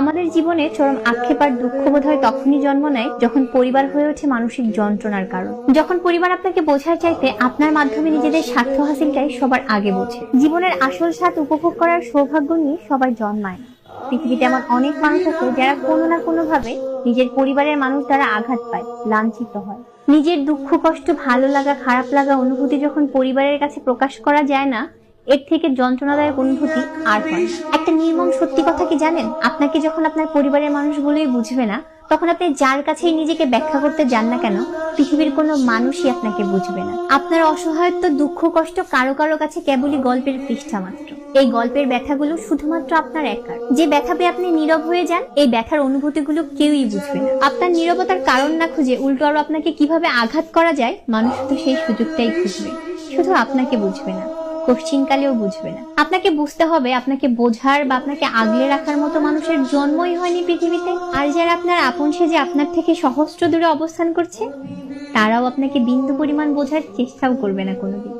আমাদের জীবনে চরম আক্ষেপ আর দুঃখবোধ হয় তখনই জন্ম নেয় যখন পরিবার হয়ে ওঠে মানসিক যন্ত্রণার কারণ। যখন পরিবার আপনাকে বোঝার চাইতে আপনার মাধ্যমে নিজেদের স্বার্থ হাসিলটাই সবার আগে বোঝে। জীবনের আসল স্বাদ উপভোগ করার সৌভাগ্য নিয়ে সবাই জন্মায় না। পৃথিবীতে এমন অনেক মানুষ আছে যারা কোনো না কোনো ভাবে নিজের পরিবারের মানুষ দ্বারা আঘাত পায়, লাঞ্ছিত হয়। নিজের দুঃখ, কষ্ট, ভালো লাগা, খারাপ লাগা অনুভূতি যখন পরিবারের কাছে প্রকাশ করা যায় না, এর থেকে যন্ত্রণাদায়ক অনুভূতি আর হয় না। একটা নির্মম সত্যি কথা কি জানেন? আপনাকে যখন আপনার পরিবারের মানুষগুলোই বুঝবে না, তখন আপনি যার কাছেই নিজেকে ব্যাখ্যা করতে যান না কেন, পৃথিবীর কোনো মানুষই আপনাকে বুঝবে না। আপনার অসহায়ত্ব, দুঃখ, কষ্ট কারো কারো কাছে কেবলই গল্পের পৃষ্ঠা মাত্র। এই গল্পের ব্যথাগুলো শুধুমাত্র আপনার একার। যে ব্যথা পেয়ে আপনি নীরব হয়ে যান, এই ব্যথার অনুভূতিগুলো কেউই বুঝবে না। আপনার নীরবতার কারণ না খুঁজে উল্টো আরো আপনাকে কিভাবে আঘাত করা যায়, মানুষ তো সেই সুযোগটাই খুঁজবে। শুধু আপনাকে বুঝবে না, কোশ্চিনকালেও বুঝবে না। আপনাকে বুঝতে হবে, আপনাকে বোঝার বা আপনাকে আগলে রাখার মতো মানুষের জন্মই হয়নি পৃথিবীতে। আর যারা আপনার আপন সেজে আপনার থেকে সহস্র দূরে অবস্থান করছে, তারাও আপনাকে বিন্দু পরিমাণ বোঝার চেষ্টাও করবে না কোনোদিন।